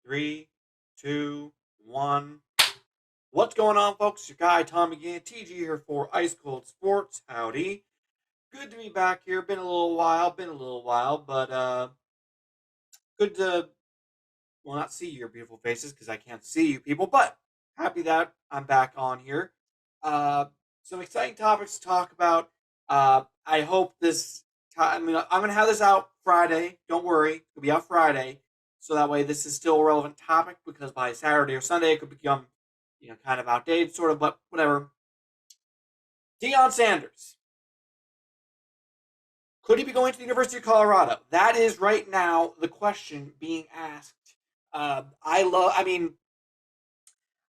Three, two, one. What's going on, folks? Your guy Tom again, TG here for Ice Cold Sports. Howdy. Good to be back here. Been a little while, but good to not see your beautiful faces because I can't see you people, but happy that I'm back on here. Uh, some exciting topics to talk about. I hope I'm gonna have this out Friday. Don't worry, it'll be out Friday, so that way this is still a relevant topic because by Saturday or Sunday it could become, kind of outdated, sort of. But whatever. Deion Sanders, could he be going to the University of Colorado? That is right now the question being asked. I mean,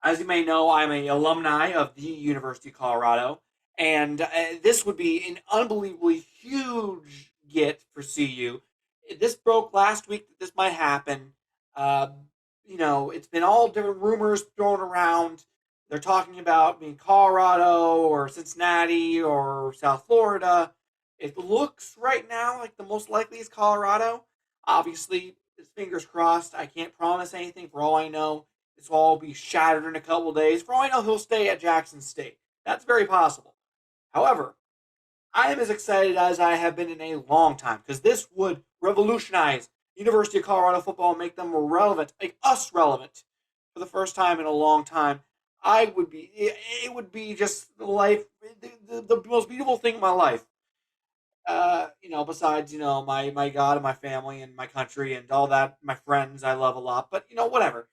as you may know, I'm an alumni of the University of Colorado, and this would be an unbelievably huge get for CU. This broke last week that this might happen. Uh, it's been all different rumors thrown around. They're talking about being Colorado or Cincinnati or South Florida. It looks right now like the most likely is Colorado. Obviously, it's fingers crossed. I can't promise anything. For all I know, this will all be shattered in a couple of days. For all I know, he'll stay at Jackson State. That's very possible. However, I am as excited as I have been in a long time because this would revolutionize University of Colorado football and make them relevant, make us relevant for the first time in a long time. It would be just life, the most beautiful thing in my life. Besides, my God and my family and my country and all that, my friends I love a lot, but whatever.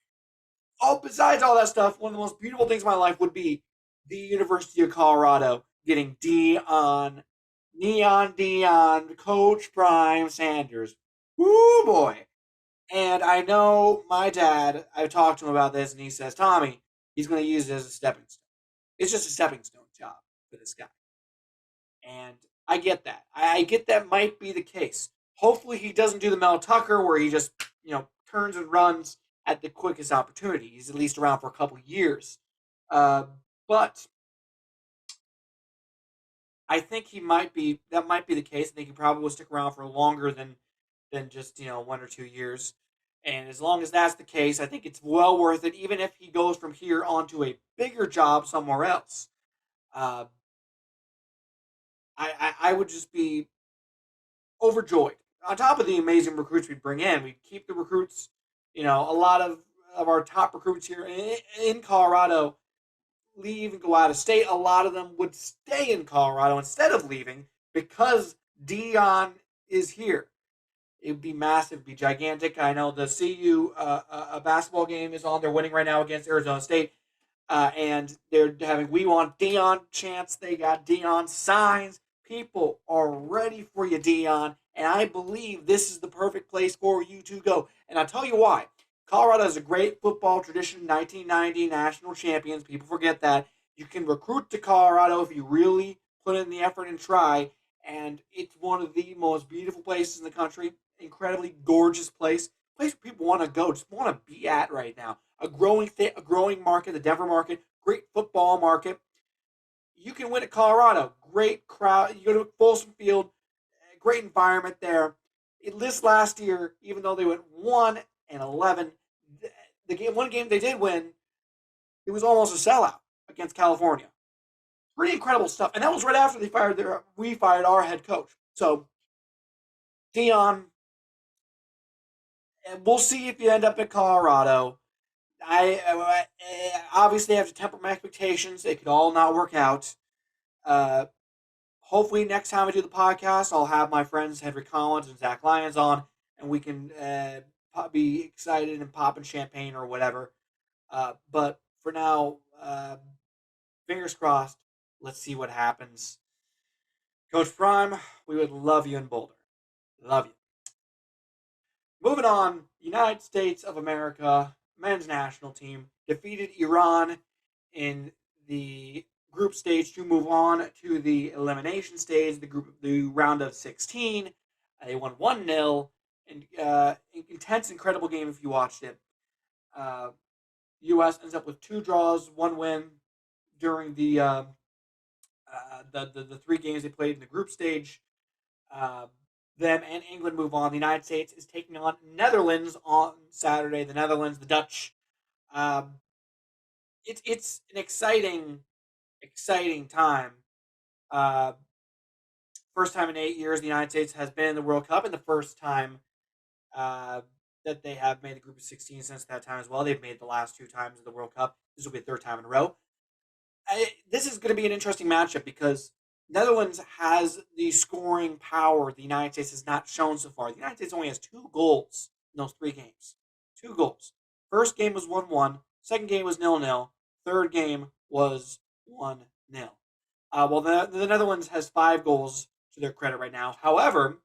Besides all that stuff, one of the most beautiful things in my life would be the University of Colorado getting Neon Dion, Coach Prime Sanders. Woo boy. And I know my dad, I've talked to him about this, and he says, Tommy, he's going to use it as a stepping stone. It's just a stepping stone job for this guy. And I get that. I get that might be the case. Hopefully he doesn't do the Mel Tucker where he just, turns and runs at the quickest opportunity. He's at least around for a couple years. But I think that might be the case. I think he probably will stick around for longer than just, 1 or 2 years. And as long as that's the case, I think it's well worth it, even if he goes from here on to a bigger job somewhere else. Uh, I would just be overjoyed. On top of the amazing recruits we bring in, we keep the recruits. A lot of our top recruits here in Colorado leave and go out of state. A lot of them would stay in Colorado instead of leaving because Deion is here. It would be massive, it'd be gigantic. I know the CU basketball game is on. They're winning right now against Arizona State. And they're having "We Want Deion" chants. They got Deion signs. People are ready for you, Deion. And I believe this is the perfect place for you to go. And I'll tell you why. Colorado has a great football tradition, 1990 national champions. People forget that. You can recruit to Colorado if you really put in the effort and try. And it's one of the most beautiful places in the country. Incredibly gorgeous place. Place where people want to go, just want to be at right now. A growing market, the Denver market, great football market. You can win at Colorado. Great crowd. You go to Folsom Field, great environment there. This last year, even though they went 1-11, one game they did win, it was almost a sellout against California. Pretty incredible stuff, and that was right after we fired our head coach. So, Deion, and we'll see if you end up at Colorado. I obviously have to temper my expectations. It could all not work out. Uh, Hopefully, next time I do the podcast, I'll have my friends Henry Collins and Zach Lyons on, and we can be excited and popping champagne or whatever. But for now, fingers crossed. Let's see what happens. Coach Prime, we would love you in Boulder. Love you. Moving on, United States of America men's national team defeated Iran in the group stage to move on to the elimination stage, the round of 16. They won 1-0. And intense, incredible game if you watched it. U.S. ends up with 2 draws, 1 win during the 3 games they played in the group stage. them and England move on. The United States is taking on Netherlands on Saturday. The Netherlands, the Dutch. Um, it's an exciting time. Uh, First time in 8 years the United States has been in the World Cup, and the first time uh, that they have made the group of 16 since that time as well. They've made the last two times of the World Cup. This will be the third time in a row. This is going to be an interesting matchup because Netherlands has the scoring power the United States has not shown so far. The United States only has 2 goals in those 3 games. 2 goals. First game was 1-1. Second game was 0-0. Third game was 1-0. Well, the Netherlands has 5 goals to their credit right now. However,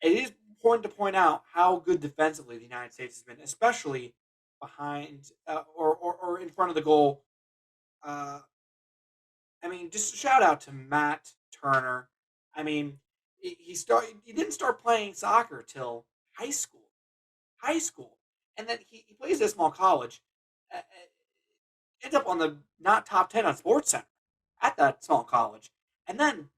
it is important to point out how good defensively the United States has been, especially behind or in front of the goal. Uh, I mean, just a shout out to Matt Turner. I mean, he didn't start playing soccer till high school, and then he plays at a small college. Ends up on the not top 10 on Sports Center at that small college, and then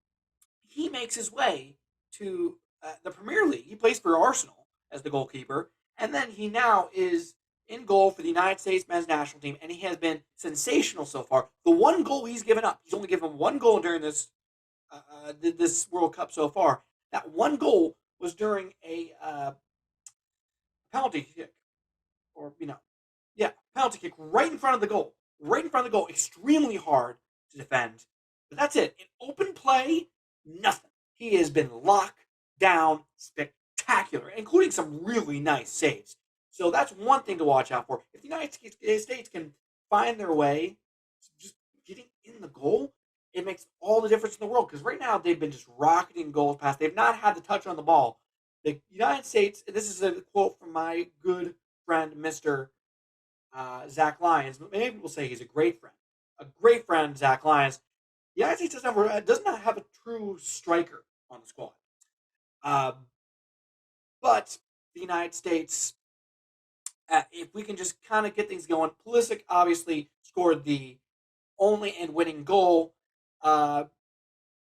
he makes his way to the Premier League. He plays for Arsenal as the goalkeeper, and then he now is in goal for the United States men's national team, and he has been sensational so far. The 1 goal he's given up, he's only given 1 goal during this World Cup so far. That 1 goal was during a penalty kick, or yeah, penalty kick right in front of the goal, extremely hard to defend. But that's it. In open play, nothing. He has been locked down, spectacular, including some really nice saves. So that's one thing to watch out for. If the United States can find their way to just getting in the goal, it makes all the difference in the world. Because right now they've been just rocketing goals past. They've not had the touch on the ball. The United States. This is a quote from my good friend, Mister Zach Lyons. Many people say he's a great friend. A great friend, Zach Lyons. The United States does not have a true striker on the squad. Um, but the United States, if we can just kind of get things going, Pulisic obviously scored the only and winning goal uh,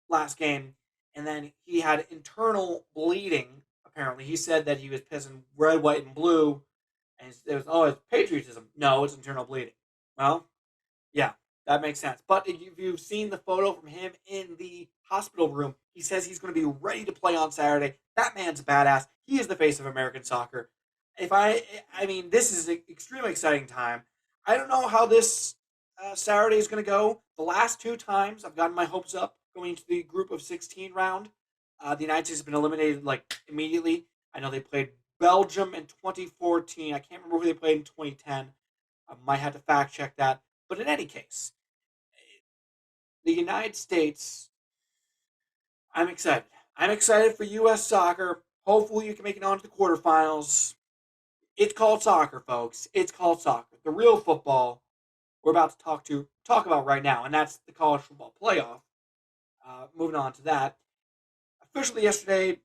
last game, and then he had internal bleeding. Apparently, he said that he was pissing red, white, and blue, and it was it's patriotism. No, it's internal bleeding. Well, yeah, that makes sense. But if you've seen the photo from him in the hospital room, he says he's going to be ready to play on Saturday. That man's a badass. He is the face of American soccer. I mean, this is an extremely exciting time. I don't know how this Saturday is going to go. The last 2 times I've gotten my hopes up going into the group of 16 round. The United States has been eliminated like immediately. I know they played Belgium in 2014. I can't remember who they played in 2010. I might have to fact check that. But in any case, the United States, I'm excited. I'm excited for U.S. soccer. Hopefully, you can make it on to the quarterfinals. It's called soccer, folks. It's called soccer. The real football we're about to talk about right now, and that's the college football playoff. Moving on to that, officially yesterday,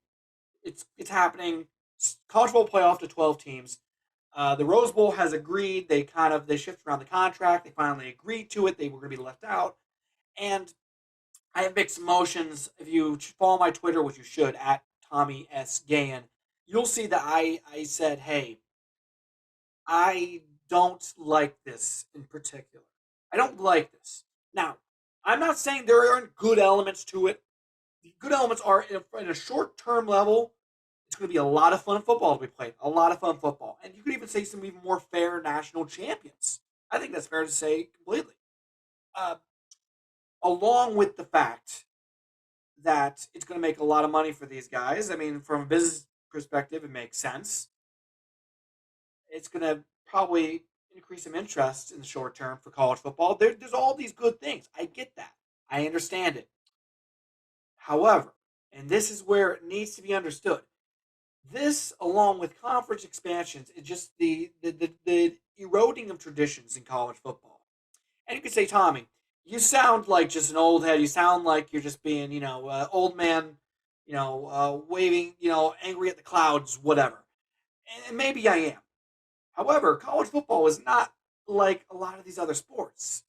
it's happening. College football playoff to 12 teams. The Rose Bowl has agreed. They shifted around the contract. They finally agreed to it. They were going to be left out, and I have mixed emotions. If you follow my Twitter, which you should, at Tommy S. Gahan, you'll see that I said, hey, I don't like this in particular. I don't like this. Now, I'm not saying there aren't good elements to it. The good elements are in a short term level, it's going to be a lot of fun football to be played. A lot of fun football. And you could even say some even more fair national champions. I think that's fair to say completely. Uh, Along with the fact that it's going to make a lot of money for these guys. I mean, from a business perspective, it makes sense. It's going to probably increase some interest in the short term for college football. There's all these good things. I get that. I understand it. However, and this is where it needs to be understood, this, along with conference expansions, is just the eroding of traditions in college football. And you could say, Tommy, you sound like just an old head. You sound like you're just being, old man, waving, angry at the clouds, whatever. And maybe I am. However, college football is not like a lot of these other sports.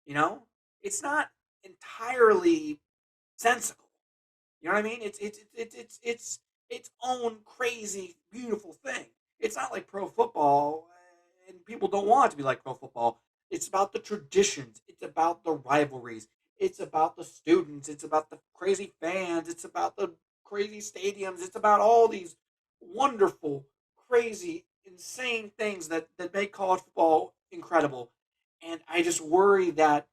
You know, it's not entirely sensical. You know what I mean? its own crazy, beautiful thing. It's not like pro football, and people don't want it to be like pro football. It's about the traditions. It's about the rivalries. It's about the students. It's about the crazy fans. It's about the crazy stadiums. It's about all these wonderful, crazy, insane things that make college football incredible. And I just worry that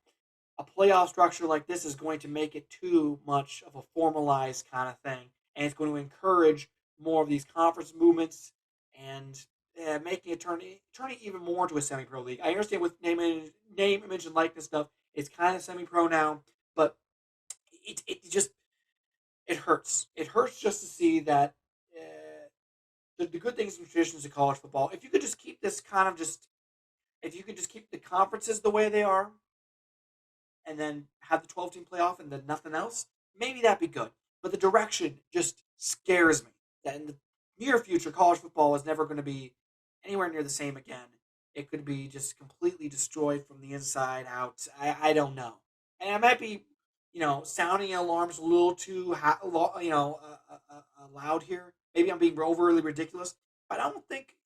a playoff structure like this is going to make it too much of a formalized kind of thing, and it's going to encourage more of these conference movements and making it turning even more into a semi-pro league. I understand with name, image, and likeness stuff, it's kind of semi-pro now, but it just it hurts. It hurts just to see that the good things and traditions of college football. If you could just keep this kind of just, if you could just keep the conferences the way they are, and then have the 12 team playoff and then nothing else, maybe that'd be good. But the direction just scares me that in the near future, college football is never going to be anywhere near the same again. It could be just completely destroyed from the inside out. I don't know. And I might be, sounding alarms a little too, loud here. Maybe I'm being overly ridiculous, but I don't think,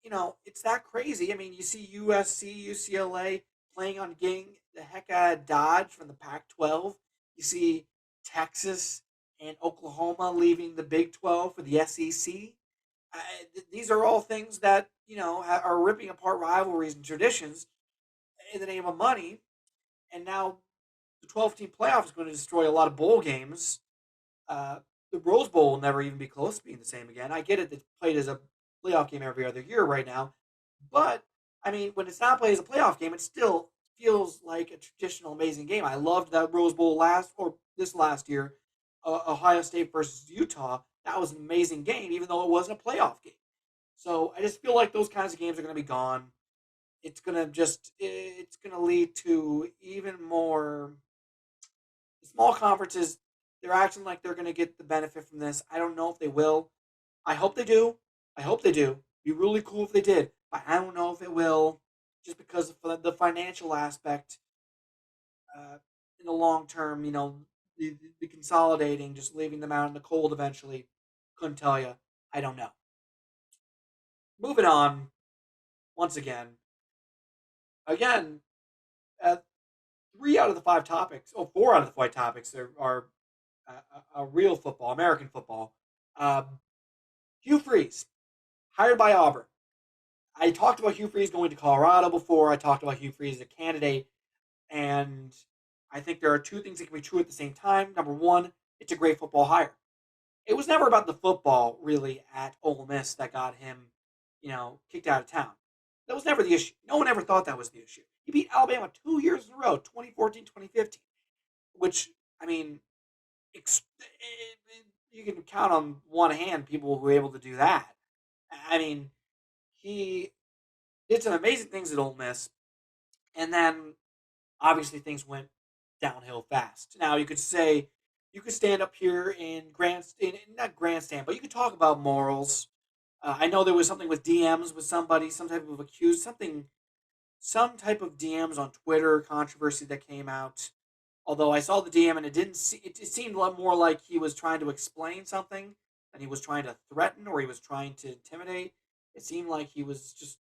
it's that crazy. I mean, you see USC, UCLA playing on getting the heck out of Dodge from the Pac 12. You see Texas and Oklahoma leaving the Big 12 for the SEC. These are all things that, are ripping apart rivalries and traditions in the name of money. And now the 12 team playoff is going to destroy a lot of bowl games. Uh, the Rose Bowl will never even be close to being the same again. I get it, it's played as a playoff game every other year right now. But, I mean, when it's not played as a playoff game, it still feels like a traditional, amazing game. I loved that Rose Bowl this last year, Ohio State versus Utah. That was an amazing game, even though it wasn't a playoff game. So I just feel like those kinds of games are going to be gone. It's going to lead to even more small conferences. They're acting like they're going to get the benefit from this. I don't know if they will. I hope they do. I hope they do. It'd be really cool if they did, but I don't know if it will, just because of the financial aspect. Uh, in the long term, the consolidating, just leaving them out in the cold eventually. Couldn't tell you. I don't know. Moving on. Once again, again, uh, 3 out of the 5 topics, four out of the 5 topics are real football, American football. Hugh Freeze, hired by Auburn. I talked about Hugh Freeze going to Colorado before. I talked about Hugh Freeze as a candidate, and I think there are two things that can be true at the same time. Number one, it's a great football hire. It was never about the football really at Ole Miss that got him, kicked out of town. That was never the issue. No one ever thought that was the issue. He beat Alabama 2 years in a row, 2014, 2015, which, I mean, you can count on one hand people who were able to do that. I mean, he did some amazing things at Ole Miss, and then obviously things went downhill fast. Now you could stand up here in not grandstand, but you could talk about morals. I know there was something with DMs with somebody, some type of accused, some type of DMs on Twitter controversy that came out. Although I saw the DM and it seemed a lot more like he was trying to explain something than he was trying to threaten or he was trying to intimidate. It seemed like he was just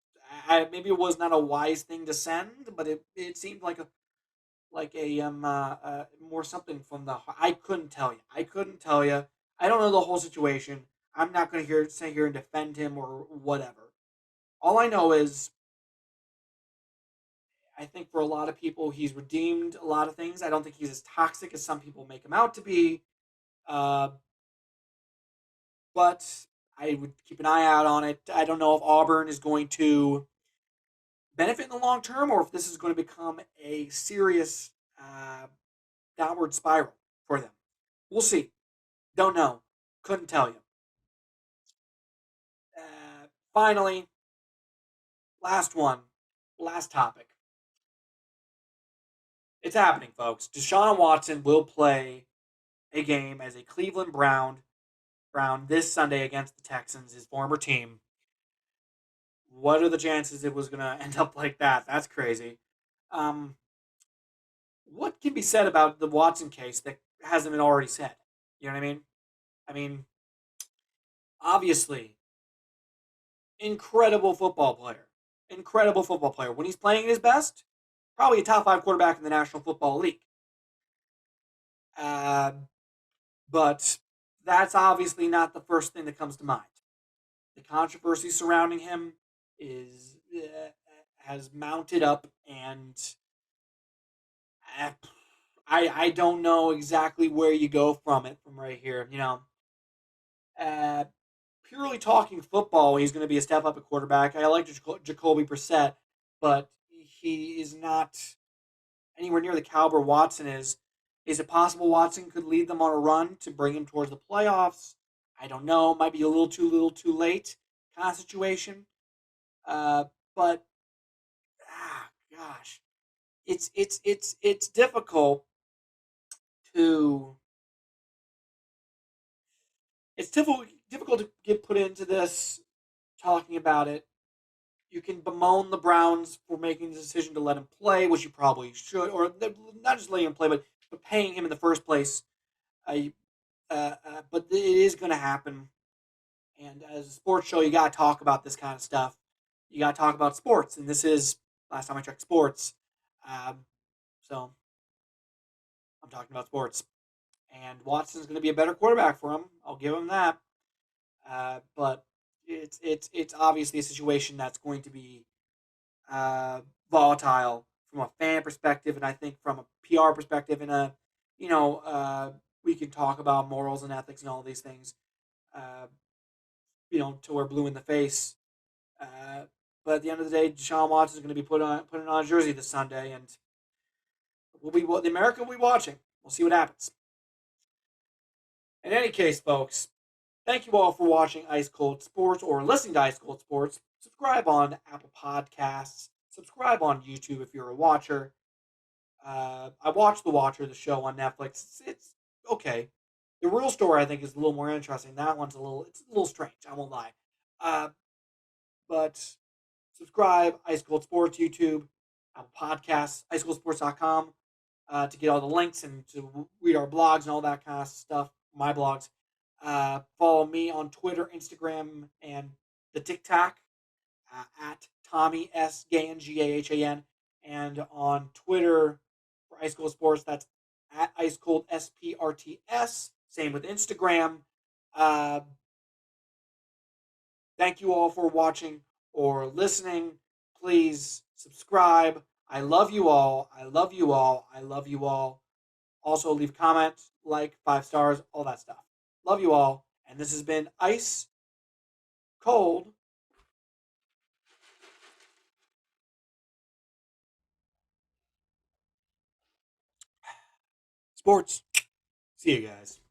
maybe it was not a wise thing to send, but it seemed like a more something from the I couldn't tell you. I couldn't tell you. I don't know the whole situation. I'm not going to sit here and defend him or whatever. All I know is I think for a lot of people he's redeemed a lot of things. I don't think he's as toxic as some people make him out to be. Uh, but I would keep an eye out on it. I don't know if Auburn is going to benefit in the long term or if this is going to become a serious downward spiral for them. We'll see. Don't know. Couldn't tell you. Finally, last one, last topic. It's happening, folks. Deshaun Watson will play a game as a Cleveland Brown this Sunday against the Texans, his former team. What are the chances it was going to end up like that? That's crazy. Um, what can be said about the Watson case that hasn't been already said? You know what I mean? I mean, Obviously, incredible football player. Incredible football player. When he's playing at his best, probably a top five quarterback in the National Football League. Uh, but that's obviously not the first thing that comes to mind. The controversy surrounding him is has mounted up, and uh, I don't know exactly where you go from it from right here. Uh, Purely talking football, he's going to be a step up at quarterback. I like Jacoby Brissett, but he is not anywhere near the caliber Watson is. Is it possible Watson could lead them on a run to bring him towards the playoffs? I don't know. Might be a little too late kind of situation. Uh, but gosh, it's difficult to difficult to get put into this talking about it. You can bemoan the Browns for making the decision to let him play, which you probably should, or not just letting him play, but paying him in the first place. Uh, but it is going to happen. And as a sports show, you got to talk about this kind of stuff. You got to talk about sports, and this is last time I checked sports. So I'm talking about sports. And Watson's going to be a better quarterback for him. I'll give him that. But it's obviously a situation that's going to be uh, volatile from a fan perspective, and I think from a PR perspective, and you know, we can talk about morals and ethics and all these things. Uh, Till we're blue in the face. Uh, but at the end of the day, Deshaun Watson is going to be putting on a jersey this Sunday, and the America will be watching. We'll see what happens. In any case, folks, thank you all for watching Ice Cold Sports or listening to Ice Cold Sports. Subscribe on Apple Podcasts. Subscribe on YouTube if you're a watcher. I watched The Watcher, the show on Netflix. It's okay. The real story, I think, is a little more interesting. That one's it's a little strange. I won't lie. Uh, but subscribe, Ice Cold Sports YouTube, Apple Podcasts, icecoldsports.com to get all the links and to read our blogs and all that kind of stuff. My blogs. Follow me on Twitter, Instagram, and the TikTok at Tommy S Gahan Gahan, and on Twitter for Ice Cold Sports. That's at Ice Cold SPRTS. Same with Instagram. Uh, Thank you all for watching or listening. Please subscribe. I love you all. I love you all. I love you all. Also, leave comments, like, 5 stars, all that stuff. Love you all. And this has been Ice Cold Sports. See you guys.